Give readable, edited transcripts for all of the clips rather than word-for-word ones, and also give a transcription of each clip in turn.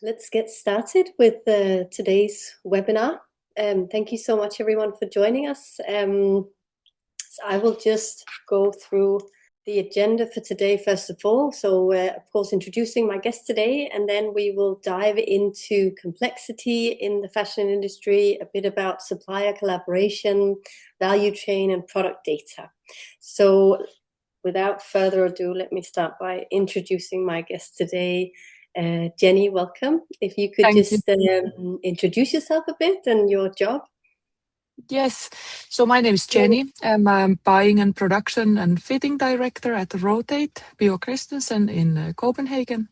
let's get started with today's webinar. Thank you so much, everyone, for joining us. So I will just go through the agenda for today, first of all. So, of course, introducing my guest today, and then we will dive into complexity in the fashion industry, a bit about supplier collaboration, value chain, and product data. So, without further ado, let me start by introducing my guest today. Jenny, welcome. If you could introduce yourself a bit and your job. Yes, so my name is Jenny. I'm a buying and production and fitting director at Rotate, Biger Christensen in Copenhagen.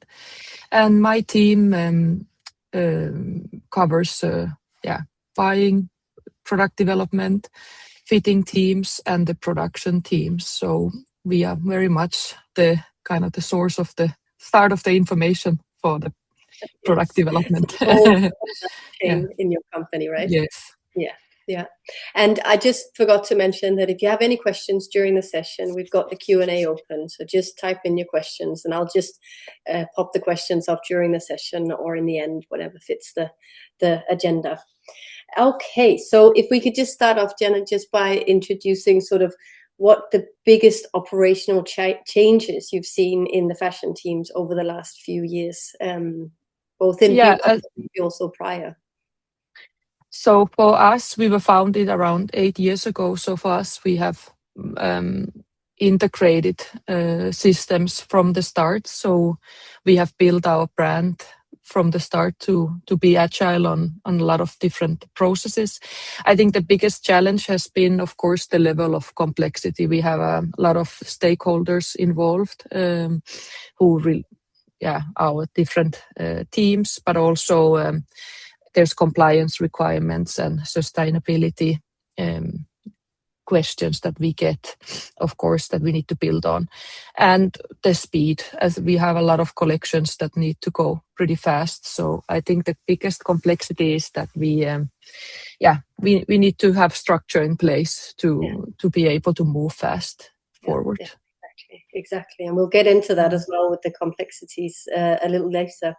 And my team covers buying, product development, fitting teams, and the production teams. So we are very much the source of the start of the information for the product development. In your company, right? Yes. Yeah. And I just forgot to mention that if you have any questions during the session, we've got the Q&A open. So just type in your questions and I'll just pop the questions up during the session or in the end, whatever fits the agenda. Okay, so if we could just start off, Jenna, just by introducing sort of what the biggest operational changes you've seen in the fashion teams over the last few years, both in but also prior. So for us, we were founded around 8 years ago. So for us, we have integrated systems from the start. So we have built our brand from the start to be agile on a lot of different processes. I think the biggest challenge has been, of course, the level of complexity. We have a lot of stakeholders involved our different teams, but also there's compliance requirements and sustainability questions that we get, of course, that we need to build on. And the speed, as we have a lot of collections that need to go pretty fast. So I think the biggest complexity is that we need to have structure in place to be able to move fast forward. Yeah. Exactly. And we'll get into that as well with the complexities a little later.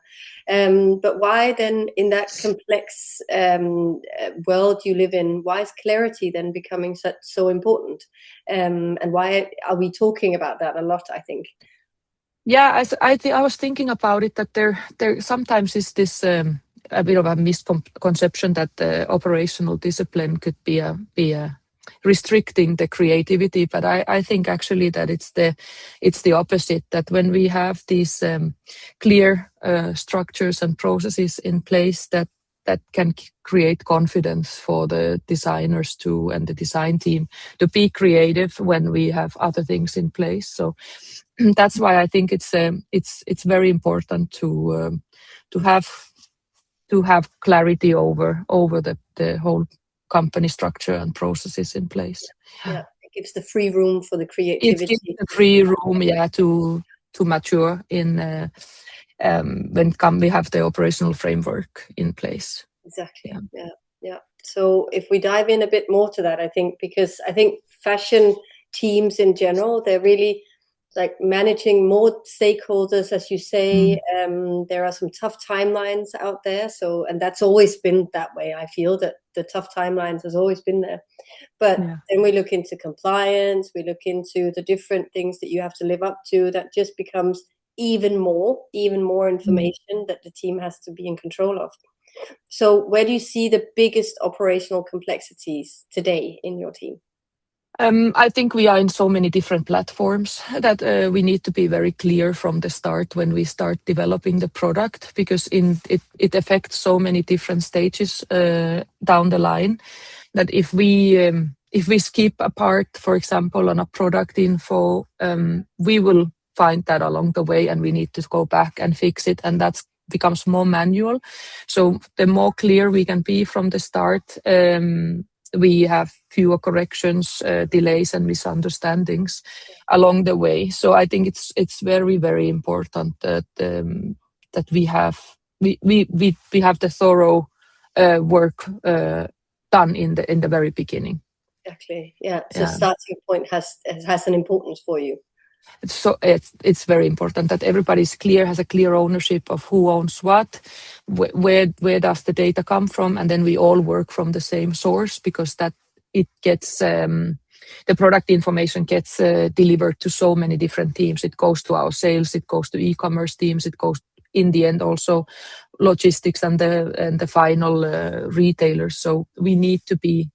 But why then, in that complex world you live in, why is clarity then becoming so important? And why are we talking about that a lot, I think? Yeah, I was thinking about it, that there sometimes is this a bit of a misconception that operational discipline could be restricting the creativity, but I think actually that it's the opposite, that when we have these clear structures and processes in place that can create confidence for the designers too and the design team to be creative when we have other things in place. So that's why I think it's very important to have clarity over the whole company structure and processes in place. Yeah, it gives the free room for the creativity. It gives the free room, to mature in when we have the operational framework in place. Exactly. Yeah. So if we dive in a bit more to that, I think fashion teams in general, they're really like managing more stakeholders, as you say. There are some tough timelines out there. So, and that's always been that way. I feel that the tough timelines has always been there. But then we look into compliance, we look into the different things that you have to live up to. That just becomes even more information that the team has to be in control of. So where do you see the biggest operational complexities today in your team? I think we are in so many different platforms that we need to be very clear from the start when we start developing the product, because it affects so many different stages down the line, that if we skip a part, for example, on a product info, we will find that along the way and we need to go back and fix it, and that becomes more manual. So the more clear we can be from the start, we have fewer corrections, delays and misunderstandings along the way. So I think it's very, very important that we have the thorough work done in the very beginning. Exactly. Yeah. So starting point has an importance for you. So it's very important that everybody's clear, has a clear ownership of who owns what, where does the data come from, and then we all work from the same source, because that it gets the product information gets delivered to so many different teams. It goes to our sales, it goes to e-commerce teams, it goes in the end also logistics and the final retailers. So we need to be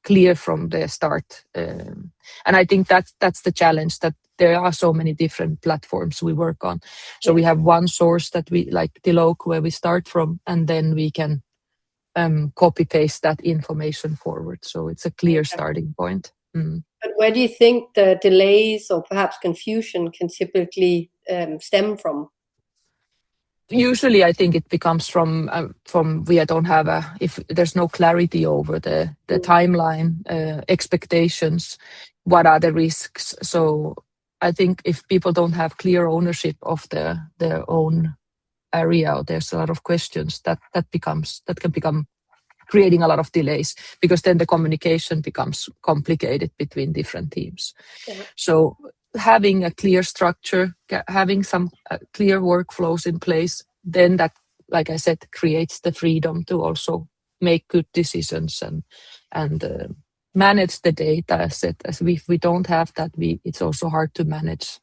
clear from the start, and I think that's the challenge, that there are so many different platforms we work on. So we have one source that we like Delogue, where we start from, and then we can copy paste that information forward. So it's a clear starting point. But where do you think the delays or perhaps confusion can typically stem from? Usually, I think it becomes from we don't have if there's no clarity over the timeline, expectations, what are the risks. So I think if people don't have clear ownership of their own area, or there's a lot of questions, that can become creating a lot of delays, because then the communication becomes complicated between different teams. Yeah. So having a clear structure, having some clear workflows in place, then that, like I said, creates the freedom to also make good decisions and manage the data. As if we don't have that, it's also hard to manage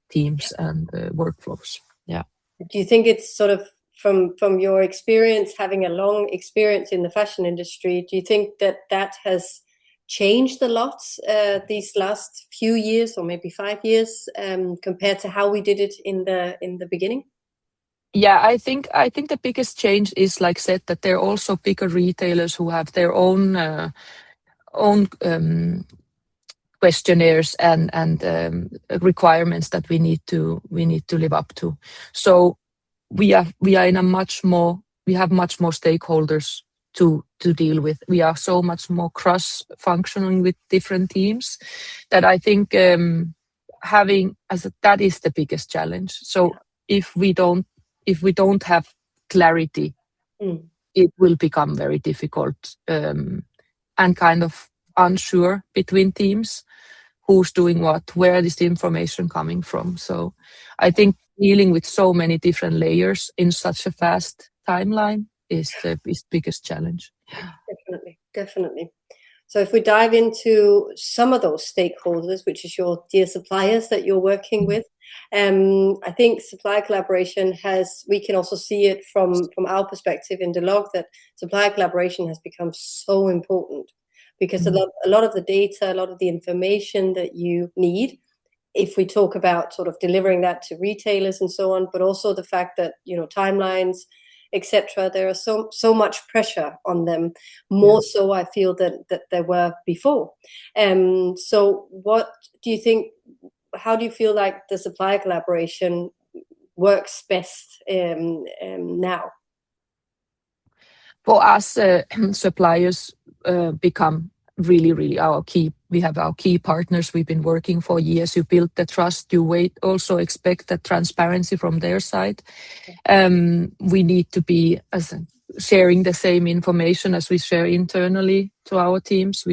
teams and workflows. Yeah. Do you think it's sort of from your experience, having a long experience in the fashion industry, do you think that has changed a lot these last few years, or maybe 5 years, compared to how we did it in the beginning? Yeah, I think the biggest change is, like said, that there are also bigger retailers who have their own questionnaires and requirements that we need to live up to. So we are in a much more stakeholders to deal with. We are so much more cross-functioning with different teams, that I think that is the biggest challenge. So if we don't have clarity, it will become very difficult and kind of unsure between teams, who's doing what, where is the information coming from. So I think dealing with so many different layers in such a fast timeline is the biggest challenge. Definitely. So if we dive into some of those stakeholders, which is your dear suppliers that you're working with, I think supplier collaboration we can also see it from our perspective in Delogue, that supplier collaboration has become so important, because a lot of the data, a lot of the information that you need, if we talk about sort of delivering that to retailers and so on, but also the fact that, timelines, etc., there are so much pressure on them, more so I feel that there were before. So what do you think, how do you feel like the supplier collaboration works best now? For us, suppliers become really our key. We have our key partners we've been working for years. You build the trust, you also expect the transparency from their side. We need to be sharing the same information as we share internally to our teams.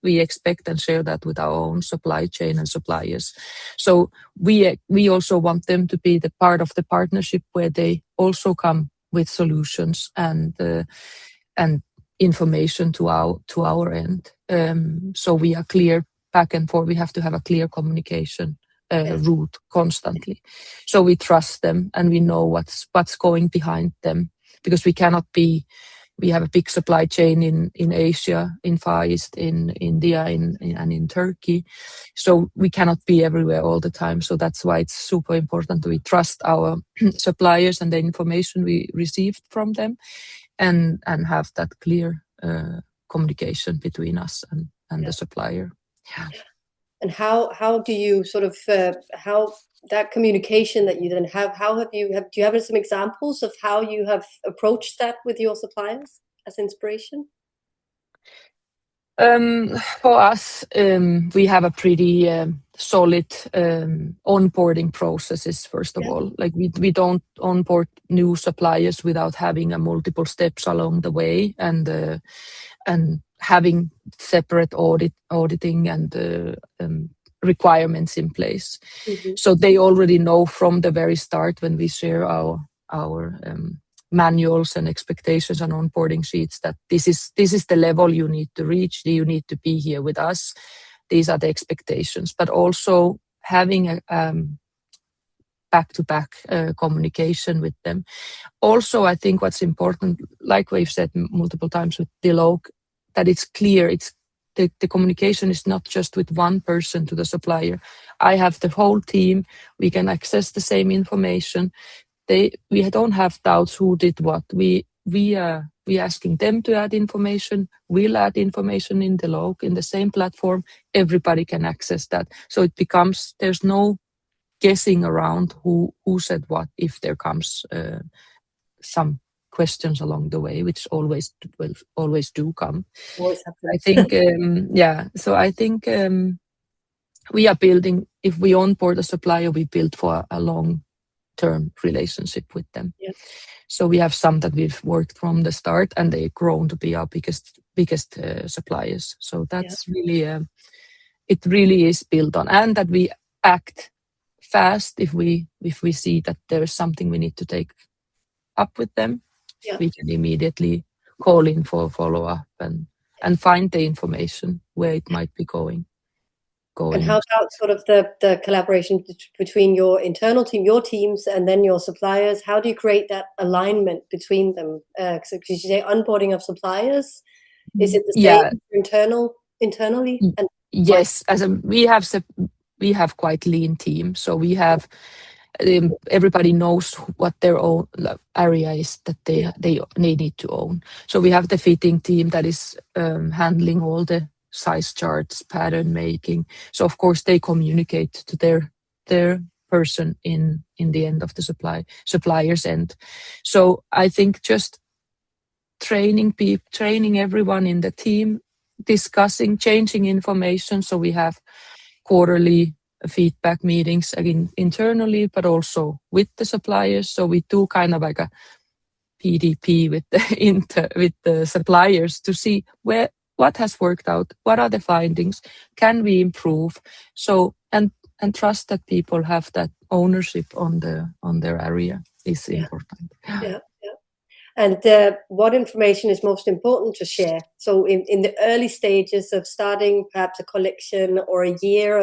We expect and share that with our own supply chain and suppliers. So we also want them to be the part of the partnership, where they also come with solutions and information to our end. So we are clear back and forth. We have to have a clear communication route constantly. So we trust them and we know what's going behind them, because we have a big supply chain in Asia, in Far East, in India, and in Turkey. So we cannot be everywhere all the time. So that's why it's super important that we trust our suppliers and the information we received from them, and have that clear communication between us and the supplier. Yeah. And how do you sort of how that communication that you then have, do you have some examples of how you have approached that with your suppliers as inspiration? For us, we have a pretty solid onboarding processes. First of all, like we don't onboard new suppliers without having a multiple steps along the way, and having separate auditing and requirements in place. So they already know from the very start when we share our manuals and expectations and onboarding sheets that this is the level you need to reach. You need to be here with us. These are the expectations, but also having a back-to-back communication with them. Also, I think what's important, like we've said multiple times with Delogue, that it's clear. It's the communication is not just with one person to the supplier. I have the whole team. We can access the same information. We don't have doubts who did what. We asking them to add information. We'll add information in Delogue in the same platform. Everybody can access that. So it becomes, there's no guessing around who said what if there comes some questions along the way, which always do come. Always happens. I think so I think we are building, if we onboard a supplier, we build for a long-term relationship with them. Yeah. So we have some that we've worked from the start and they've grown to be our biggest suppliers. So that's really it really is built on, and that we act fast if we see that there is something we need to take up with them. We can immediately call in for follow-up and find the information where it might be going. And how about sort of the collaboration between your internal team, your teams, and then your suppliers? How do you create that alignment between them? So did you say onboarding of suppliers? Is it the same internally? And yes, we have quite lean team, so we have everybody knows what their own area is that they need to own. So we have the fitting team that is handling all the size charts, pattern making. So of course they communicate to their person in the end of the supplier's end. So I think just training everyone in the team, discussing, changing information. So we have quarterly feedback meetings again internally, but also with the suppliers. So we do kind of like a PDP with the suppliers to see what has worked out, what are the findings, can we improve? So and trust that people have that ownership on their area is important. Yeah. And what information is most important to share? So in the early stages of starting perhaps a collection or a year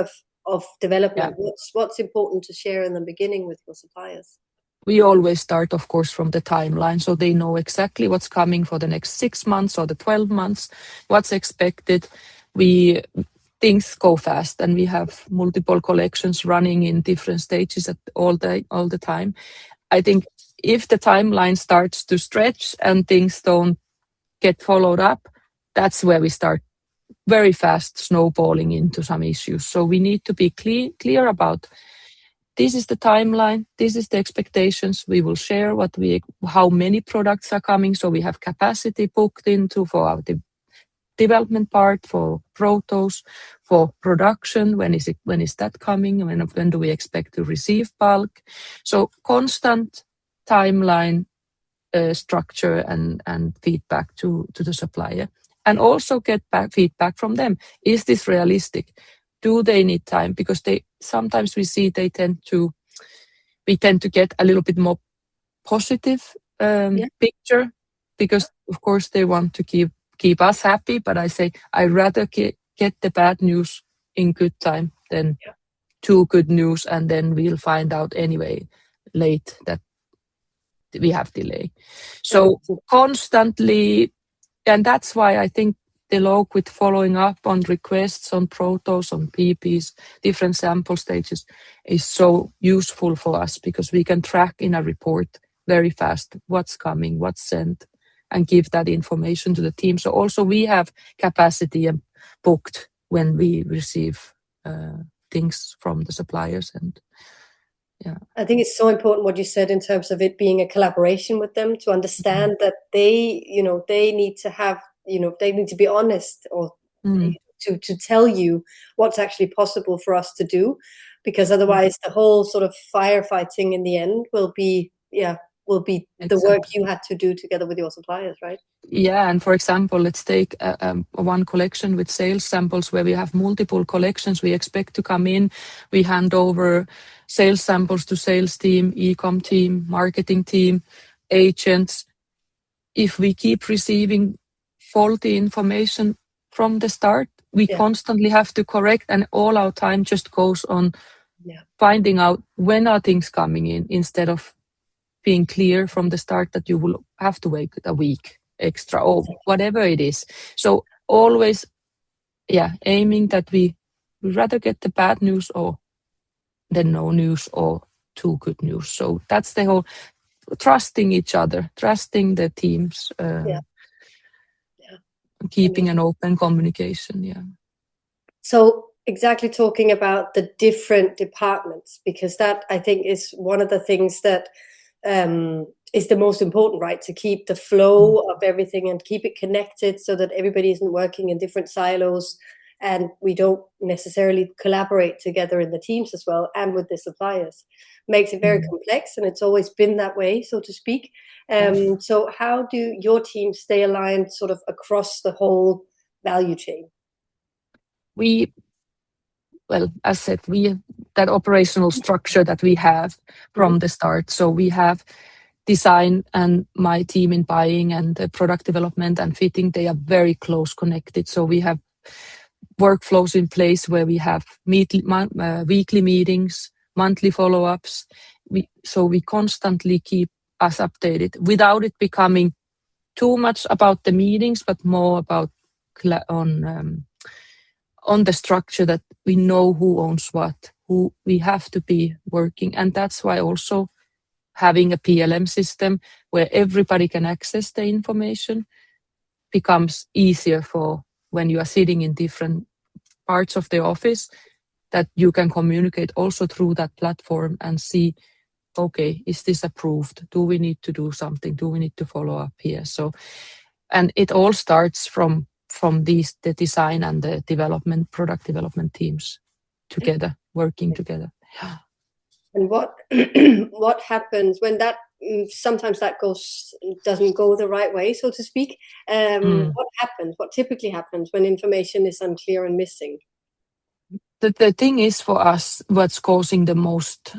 of development, what's important to share in the beginning with your suppliers? We always start, of course, from the timeline, so they know exactly what's coming for the next 6 months or the 12 months, what's expected. Things go fast, and we have multiple collections running in different stages at all the time. I think if the timeline starts to stretch and things don't get followed up, that's where we start very fast snowballing into some issues. So we need to be clear about this is the timeline, this is the expectations. We will share how many products are coming, so we have capacity booked into for our development part, for protos, for production. When is that coming? When do we expect to receive bulk? So constant timeline structure and feedback to the supplier, and also get back feedback from them. Is this realistic? Do they need time? Because sometimes we see we tend to get a little bit more positive picture, because of course they want to keep us happy. But I say I rather get the bad news in good time than too good news, and then we'll find out anyway late that we have delay. So constantly, and that's why I think Delogue, with following up on requests, on protos, on PPs, different sample stages, is so useful for us, because we can track in a report very fast what's coming, what's sent, and give that information to the team. So also we have capacity booked when we receive things from the suppliers. And I think it's so important what you said in terms of it being a collaboration with them, to understand that they need to have, they need to be honest, or to tell you what's actually possible for us to do, because otherwise the whole sort of firefighting in the end will be will be the work you had to do together with your suppliers, right? Yeah, and for example, let's take one collection with sales samples where we have multiple collections we expect to come in. We hand over sales samples to sales team, e-com team, marketing team, agents. If we keep receiving faulty information from the start, we constantly have to correct, and all our time just goes on finding out when are things coming in, instead of being clear from the start that you will have to wait a week extra or whatever it is. So always, aiming that we rather get the bad news or than no news or too good news. So that's the whole trusting each other, trusting the teams, keeping an open communication. Yeah. So exactly talking about the different departments, because that I think is one of the things that is the most important, right? To keep the flow of everything and keep it connected so that everybody isn't working in different silos and we don't necessarily collaborate together in the teams as well and with the suppliers. Makes it very complex, and it's always been that way, so to speak. So how do your teams stay aligned sort of across the whole value chain? As said, that operational structure that we have from the start. So we have design and my team in buying and the product development and fitting, they are very close connected. So we have workflows in place where we have weekly meetings, monthly follow-ups. So we constantly keep us updated without it becoming too much about the meetings, but more about on the structure that we know who owns what, who we have to be working. And that's why also having a PLM system where everybody can access the information becomes easier for when you are sitting in different parts of the office, that you can communicate also through that platform and see, okay, is this approved? Do we need to do something? Do we need to follow up here? So, and it all starts from the design and the product development teams together, working together. And what what happens when that sometimes that doesn't go the right way, so to speak? What happens? What typically happens when information is unclear and missing? The thing is, for us, what's causing the most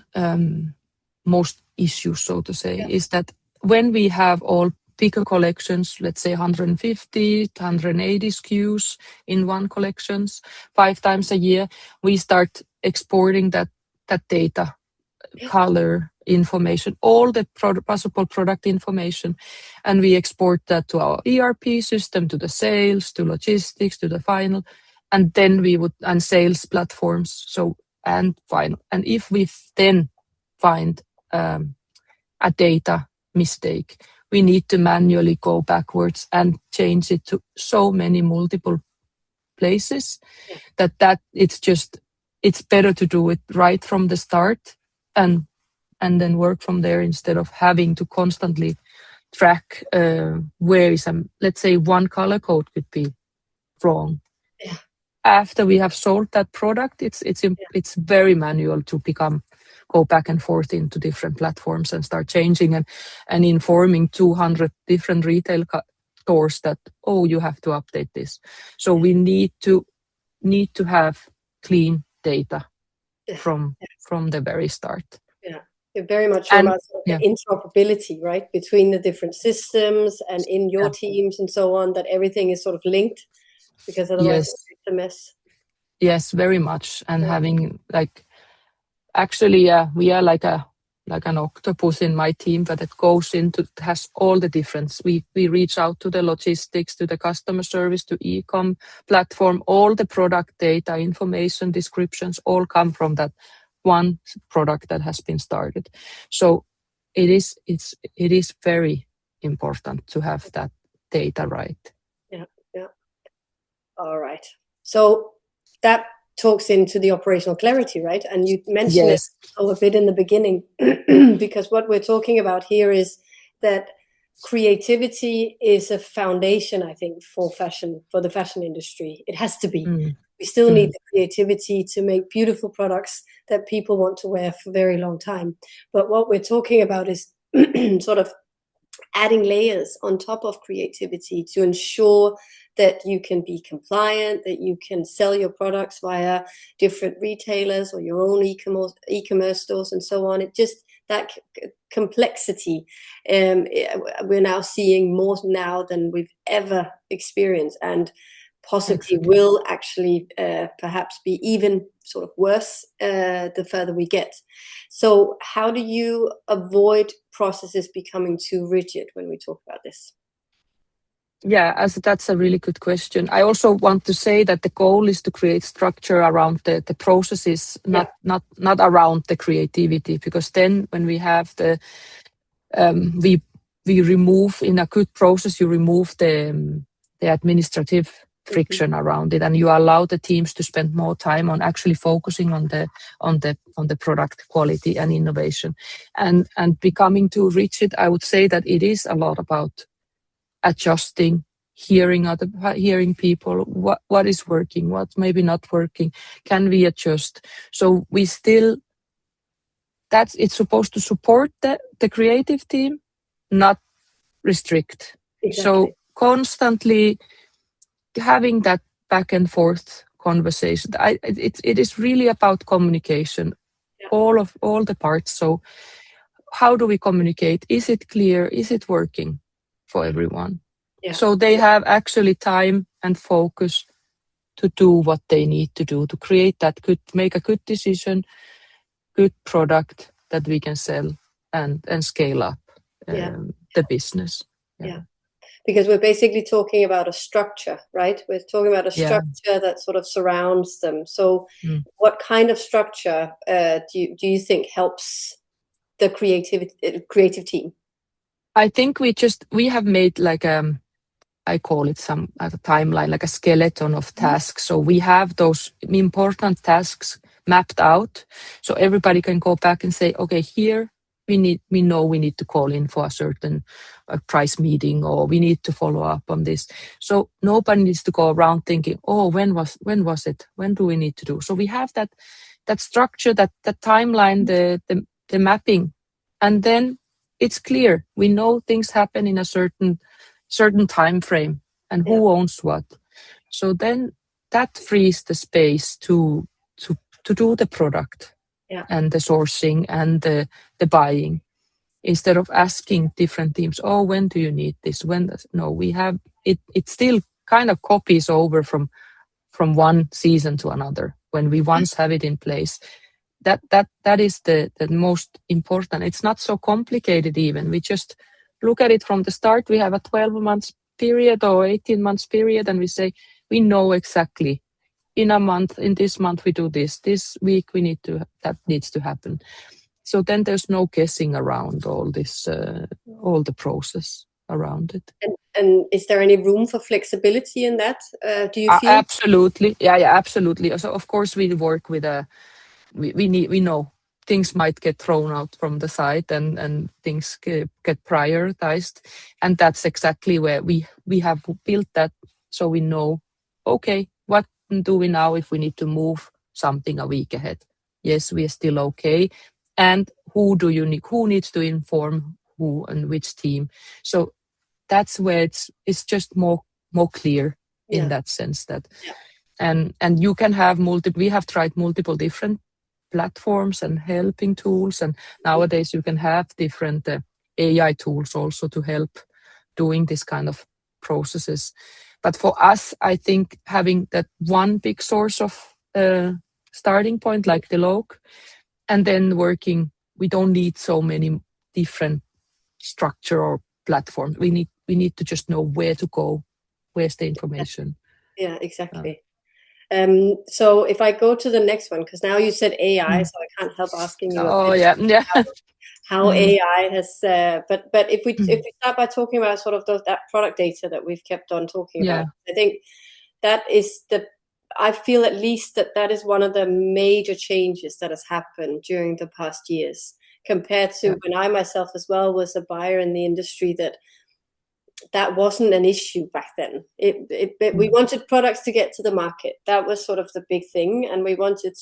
issues, so to say, is that when we have all bigger collections, let's say 150 to 180 SKUs in one collections 5 times a year, we start exporting that data, color information, all the possible product information, and we export that to our ERP system, to the sales, to logistics, to the final, and then and sales platforms. So and final, and if we then find a data mistake, we need to manually go backwards and change it to so many multiple places that it's better to do it right from the start and then work from there, instead of having to constantly track where is let's say one color code could be wrong. After we have sold that product, it's very manual to go back and forth into different platforms and start changing and informing 200 different retail stores that, oh, you have to update this. So we need to have clean data from the very start. It very much reminds me of the interoperability, right, between the different systems and in your teams and so on, that everything is sort of linked, because otherwise it's a mess. Yes, very much. And having actually, we are like an octopus in my team, but it has all the difference. We reach out to the logistics, to the customer service, to e-com platform. All the product data, information, descriptions, all come from that one product that has been started. So it is very important to have that data right. Yeah. All right. So that talks into the operational clarity, right? And you mentioned it a bit in the beginning, because what we're talking about here is that creativity is a foundation, I think, for the fashion industry. It has to be. We still need the creativity to make beautiful products that people want to wear for a very long time. But what we're talking about is sort of adding layers on top of creativity to ensure that you can be compliant, that you can sell your products via different retailers or your own e-commerce stores and so on. It just, that complexity, we're now seeing more now than we've ever experienced, and possibly will actually perhaps be even sort of worse the further we get. So how do you avoid processes becoming too rigid when we talk about this? Yeah, that's a really good question. I also want to say that the goal is to create structure around the processes, not around the creativity, because then when we have the we remove, in a good process, you remove the administrative friction around it, and you allow the teams to spend more time on actually focusing on the product quality and innovation. And becoming too rigid, I would say that it is a lot about adjusting, hearing people, what is working, what's maybe not working, can we adjust? So we still, it's supposed to support the creative team, not restrict. Exactly. So constantly having that back and forth conversation. It is really about communication, all the parts. So how do we communicate? Is it clear? Is it working for everyone? Yeah. So they have actually time and focus to do what they need to do, to create that good, make a good decision, good product that we can sell and scale up the business. Yeah. Because we're basically talking about a structure, right? We're talking about a structure that sort of surrounds them. So what kind of structure do you think helps the creative team? I think we have made like I call it a timeline, like a skeleton of tasks. So we have those important tasks mapped out, so everybody can go back and say, okay, here we know we need to call in for a certain price meeting, or we need to follow up on this. So nobody needs to go around thinking, oh, when was it? When do we need to do? So we have that structure, that timeline, the mapping, and then it's clear. We know things happen in a certain time frame and who owns what. So then that frees the space to do the product and the sourcing and the buying, instead of asking different teams, oh, when do you need this? No, we have it. It still kind of copies over from one season to another when we once have it in place. That is the most important. It's not so complicated even. We just look at it from the start. We have a 12-month period or 18 months period, and we say, we know exactly in this month we do this week that needs to happen. So then there's no guessing around all this, all the process around it. And is there any room for flexibility in that? Do you feel? Absolutely. Yeah, absolutely. So of course we work with we know things might get thrown out from the side, and things get prioritized, and that's exactly where we have built that, so we know, okay, what do we now if we need to move something a week ahead? Yes, we are still okay. And who needs to inform who and which team? So that's where it's just more clear in that sense, that and you can have we have tried multiple different platforms and helping tools, and nowadays you can have different AI tools also to help doing this kind of processes. But for us, I think having that one big source of starting point like Delogue, and then working, we don't need so many different structure or platforms. We need to just know where to go, where's the information. Yeah, exactly. So if I go to the next one, because now you said AI, so I can't help asking you how AI has. But if we start by talking about sort of that product data that we've kept on talking about, I think that is I feel at least that is one of the major changes that has happened during the past years, compared to when I myself as well was a buyer in the industry, that that wasn't an issue back then. We wanted products to get to the market. That was sort of the big thing, and we wanted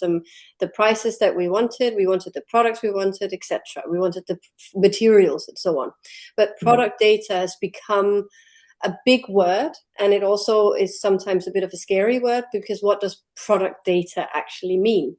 the prices that we wanted the products we wanted, etc. We wanted the materials and so on. But product data has become a big word, and it also is sometimes a bit of a scary word, because what does product data actually mean?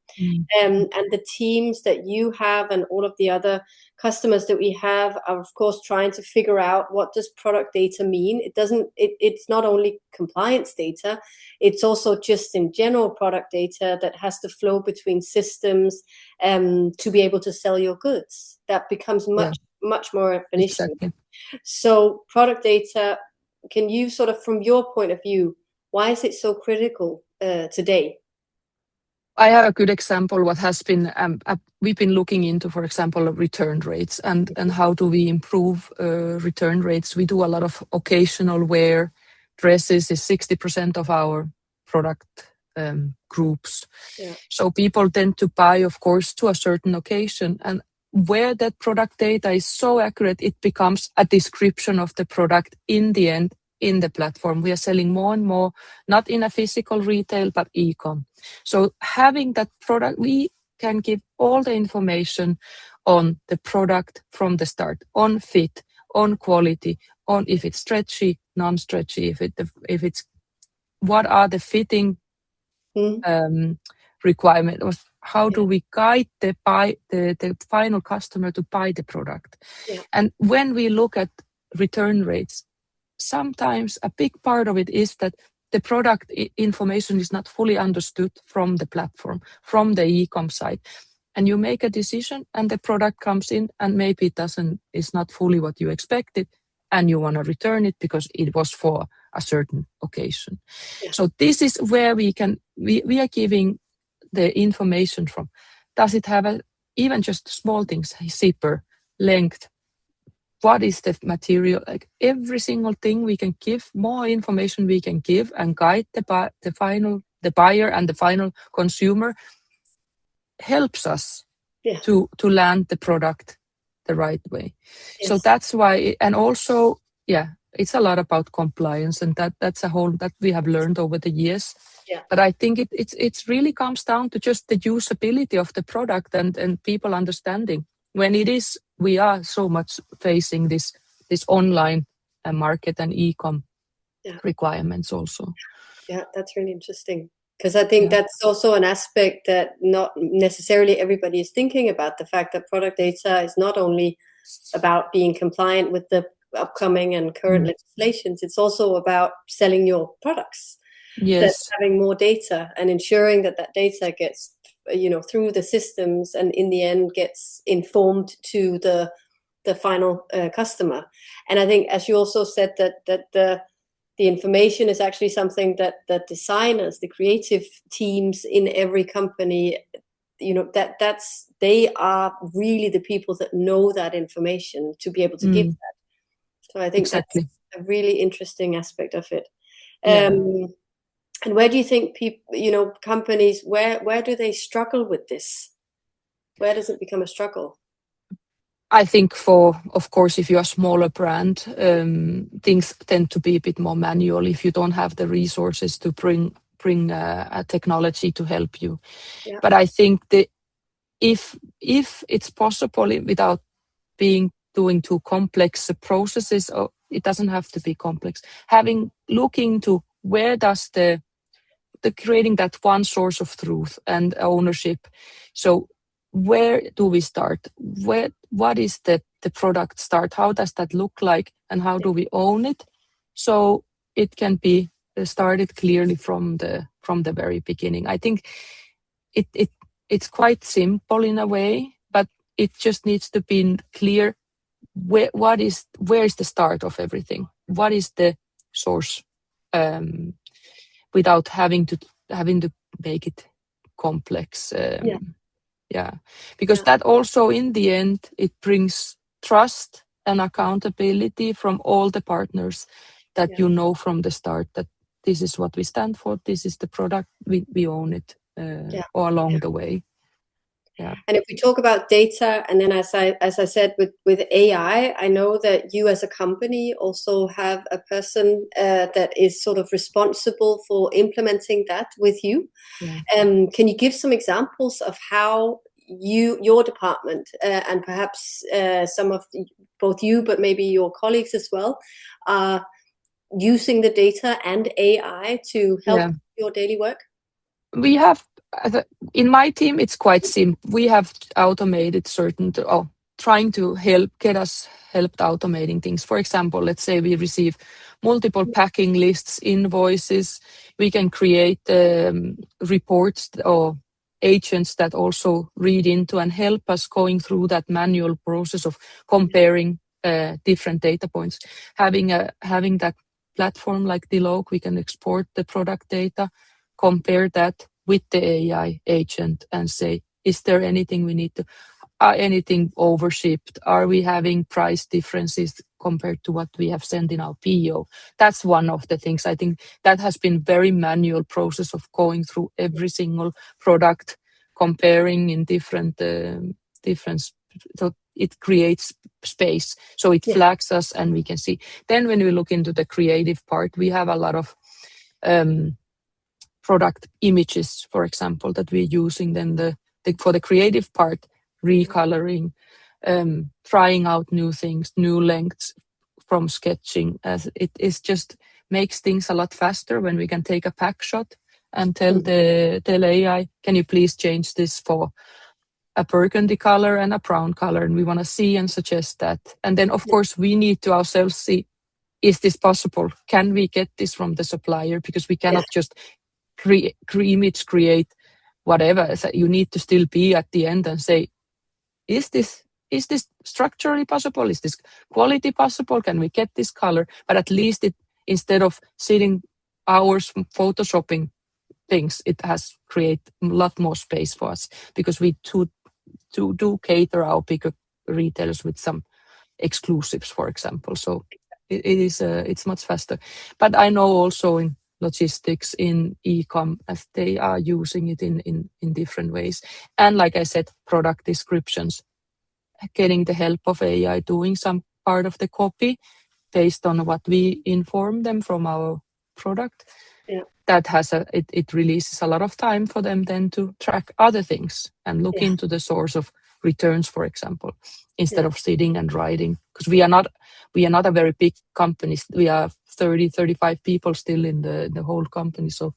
And the teams that you have and all of the other customers that we have are, of course, trying to figure out, what does product data mean? It's not only compliance data, it's also just in general product data that has to flow between systems to be able to sell your goods. That becomes much more of an issue. So product data, can you sort of, from your point of view, why is it so critical today? I have a good example. What has been we've been looking into, for example, return rates and how do we improve return rates. We do a lot of occasional wear. Dresses is 60% of our product groups. So people tend to buy, of course, to a certain occasion, and where that product data is so accurate, it becomes a description of the product in the end in the platform. We are selling more and more, not in a physical retail, but e-com. So having that product, we can give all the information on the product from the start, on fit, on quality, on if it's stretchy, non-stretchy, if it's what are the fitting requirements. How do we guide the final customer to buy the product? And when we look at return rates, sometimes a big part of it is that the product information is not fully understood from the platform, from the e-com side. And you make a decision and the product comes in and maybe is not fully what you expected, and you want to return it because it was for a certain occasion. So this is where we are giving the information from. Does it have even just small things, zipper, length, what is the material, like every single thing we can give, more information we can give and guide the buyer and the final consumer, helps us to land the product the right way. So that's why, and also, it's a lot about compliance, and that's a whole that we have learned over the years. But I think it really comes down to just the usability of the product and people understanding. When we are so much facing this online market and e-com requirements also. Yeah, that's really interesting, because I think that's also an aspect that not necessarily everybody is thinking about, the fact that product data is not only about being compliant with the upcoming and current legislations, it's also about selling your products. That's having more data and ensuring that data gets through the systems and in the end gets informed to the final customer. And I think, as you also said, that the information is actually something that the designers, the creative teams in every company, they are really the people that know that information to be able to give that. So I think that's a really interesting aspect of it. And where do you think people, companies, where do they struggle with this? Where does it become a struggle? I think of course, if you're a smaller brand, things tend to be a bit more manual if you don't have the resources to bring a technology to help you. But I think that if it's possible without doing too complex processes, or it doesn't have to be complex, looking to where does the creating that one source of truth and ownership. So where do we start? What is the product start? How does that look like? And how do we own it? So it can be started clearly from the very beginning. I think it's quite simple in a way, but it just needs to be clear where is the start of everything? What is the source? Without having to make it complex. Because that also in the end, it brings trust and accountability from all the partners that from the start that this is what we stand for, this is the product, we own it all along the way. Yeah. And if we talk about data, and then as I said with AI, I know that you as a company also have a person that is sort of responsible for implementing that with you. Yeah. Can you give some examples of how your department and perhaps some of both you, but maybe your colleagues as well, are using the data and AI to help your daily work? We have, in my team, it's quite simple. We have automated trying to get us helped automating things. For example, let's say we receive multiple packing lists, invoices. We can create reports or agents that also read into and help us going through that manual process of comparing different data points. Having that platform like Delogue, we can export the product data, compare that with the AI agent and say, is there anything we need to, anything overshipped? Are we having price differences compared to what we have sent in our PO? That's one of the things. I think that has been very manual process of going through every single product, comparing in different, so it creates space. So it flags us and we can see. Then when we look into the creative part, we have a lot of product images, for example, that we're using. Then for the creative part, recoloring, trying out new things, new lengths from sketching, as it is just makes things a lot faster when we can take a pack shot and tell AI, can you please change this for a burgundy color and a brown color, and we want to see and suggest that. And then of course we need to ourselves see, is this possible? Can we get this from the supplier? Because we cannot just create whatever. So you need to still be at the end and say, is this structurally possible? Is this quality possible? Can we get this color? But at least instead of sitting hours photoshopping things, it has create a lot more space for us, because we do cater our bigger retailers with some exclusives, for example. So it's much faster. But I know also in logistics, in e-com, as they are using it in different ways. And like I said, product descriptions, getting the help of AI, doing some part of the copy based on what we inform them from our product. That it releases a lot of time for them then to track other things and look into the source of returns, for example, instead of sitting and writing. Because we are not a very big company. We are 35 people still in the whole company. So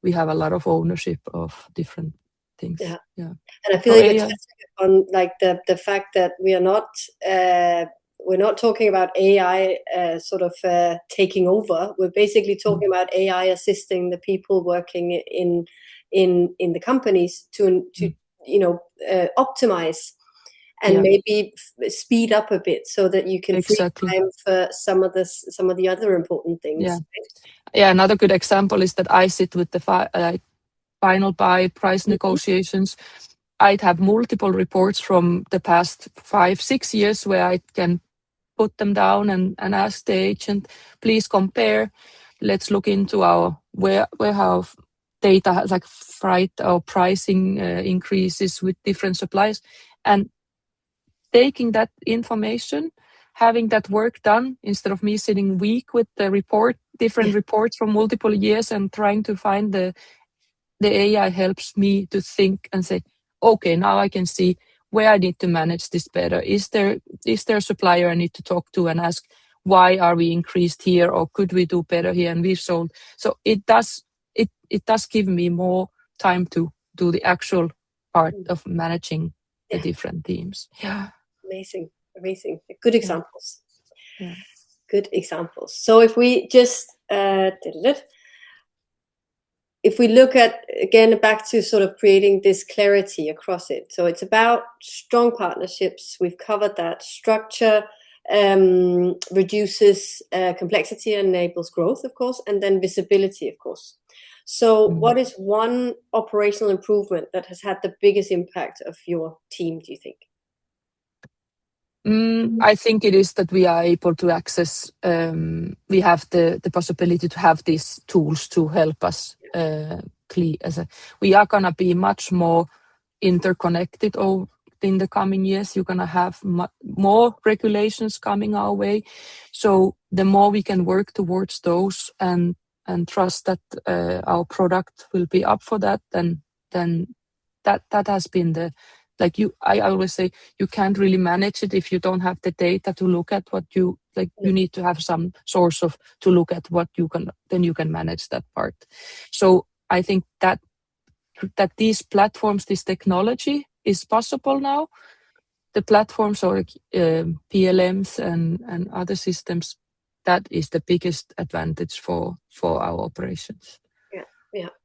we have a lot of ownership of different things. Yeah. And I feel like you're touching on like the fact that we're not talking about AI sort of taking over. We're basically talking about AI assisting the people working in the companies to optimize and maybe speed up a bit so that you can free time for some of the other important things. Yeah. Another good example is that I sit with the final buy price negotiations. I'd have multiple reports from the past 5-6 years where I can put them down and ask the agent, please compare. Let's look into our warehouse data, like freight or pricing increases with different suppliers, and taking that information, having that work done instead of me sitting week with the different reports from multiple years and trying to find the AI helps me to think and say, okay, now I can see where I need to manage this better. Is there a supplier I need to talk to and ask, why are we increased here, or could we do better here? And we've sold. So it does give me more time to do the actual part of managing the different teams. Yeah. Amazing. Good examples. Good examples. So if we just if we look at, again, back to sort of creating this clarity across it. So it's about strong partnerships. We've covered that. Structure reduces complexity and enables growth, of course, and then visibility, of course. So what is one operational improvement that has had the biggest impact of your team, do you think? I think it is that we are able to access, we have the possibility to have these tools to help us we are going to be much more interconnected in the coming years. You're going to have more regulations coming our way. So the more we can work towards those and trust that our product will be up for that, then that has been the, like I always say, you can't really manage it if you don't have the data to look at what you like. You need to have some source to look at what you can, then you can manage that part. So I think that these platforms, this technology is possible now. The platforms or PLMs and other systems, that is the biggest advantage for our operations.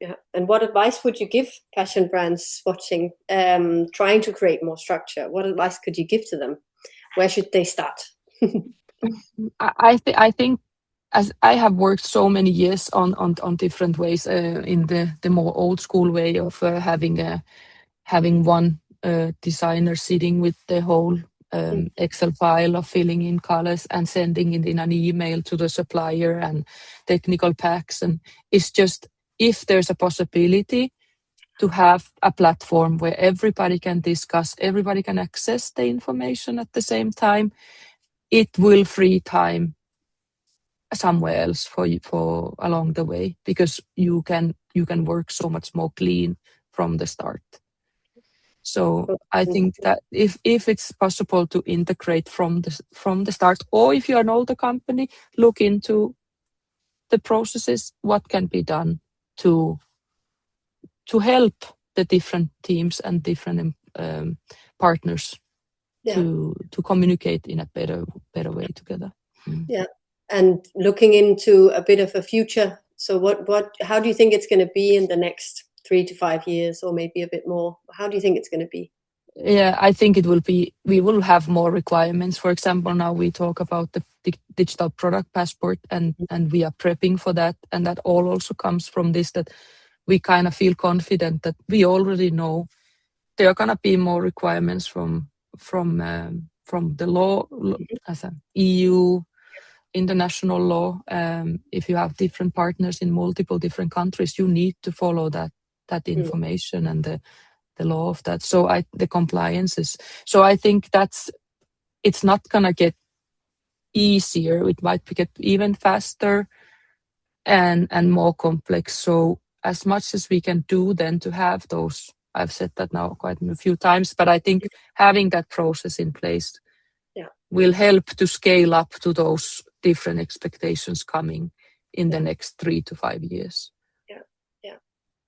Yeah. And what advice would you give fashion brands watching, trying to create more structure? What advice could you give to them? Where should they start? I think, as I have worked so many years on different ways, in the more old school way of having one designer sitting with the whole Excel file of filling in colors and sending it in an email to the supplier and technical packs. And it's just, if there's a possibility to have a platform where everybody can discuss, everybody can access the information at the same time, it will free time somewhere else for along the way, because you can work so much more clean from the start. So I think that if it's possible to integrate from the start, or if you're an older company, look into the processes, what can be done to help the different teams and different partners to communicate in a better way together. Yeah, and looking into a bit of a future. So how do you think it's going to be in the next 3 to 5 years, or maybe a bit more? How do you think it's going to be? Yeah, I think it will be, we will have more requirements. For example, now we talk about the digital product passport, and we are prepping for that. And that all also comes from this, that we kind of feel confident that we already know there are going to be more requirements from the law, as an EU, international law. If you have different partners in multiple different countries, you need to follow that information and the law of that. So the compliance is, so I think it's not gonna get easier. It might get even faster and more complex. So as much as we can do then to have those, I've said that now quite a few times, but I think having that process in place will help to scale up to those different expectations coming in the next 3 to 5 years. Yeah.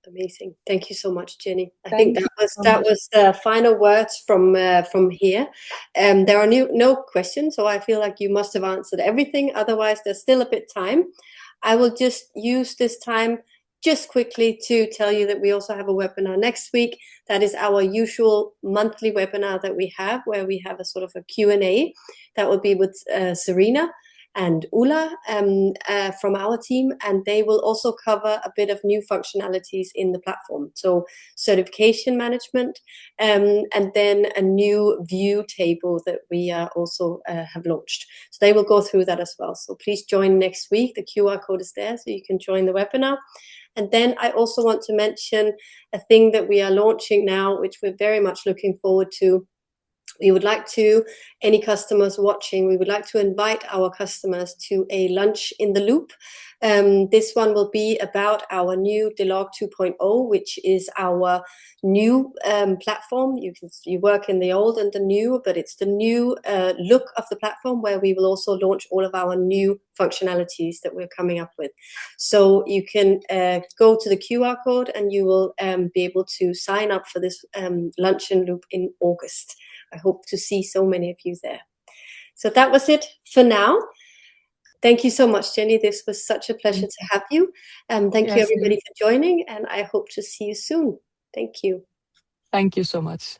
Amazing. Thank you so much, Jenny. I think that was the final words from here. There are no questions, so I feel like you must have answered everything. Otherwise, there's still a bit time. I will just use this time just quickly to tell you that we also have a webinar next week. That is our usual monthly webinar that we have, where we have a sort of a Q&A. That will be with Serena and Ulla from our team, and they will also cover a bit of new functionalities in the platform. So certification management, and then a new view table that we also have launched. So they will go through that as well. So please join next week. The QR code is there, so you can join the webinar. And then I also want to mention a thing that we are launching now, which we're very much looking forward to. We would like to, any customers watching, we would like to invite our customers to a lunch in the loop. This one will be about our new Delogue 2.0, which is our new platform. You work in the old and the new, but it's the new look of the platform, where we will also launch all of our new functionalities that we're coming up with. So you can go to the QR code and you will be able to sign up for this luncheon loop in August. I hope to see so many of you there. So that was it for now. Thank you so much, Jenny. This was such a pleasure to have you. Thank you, everybody, for joining, and I hope to see you soon. Thank you. Thank you so much.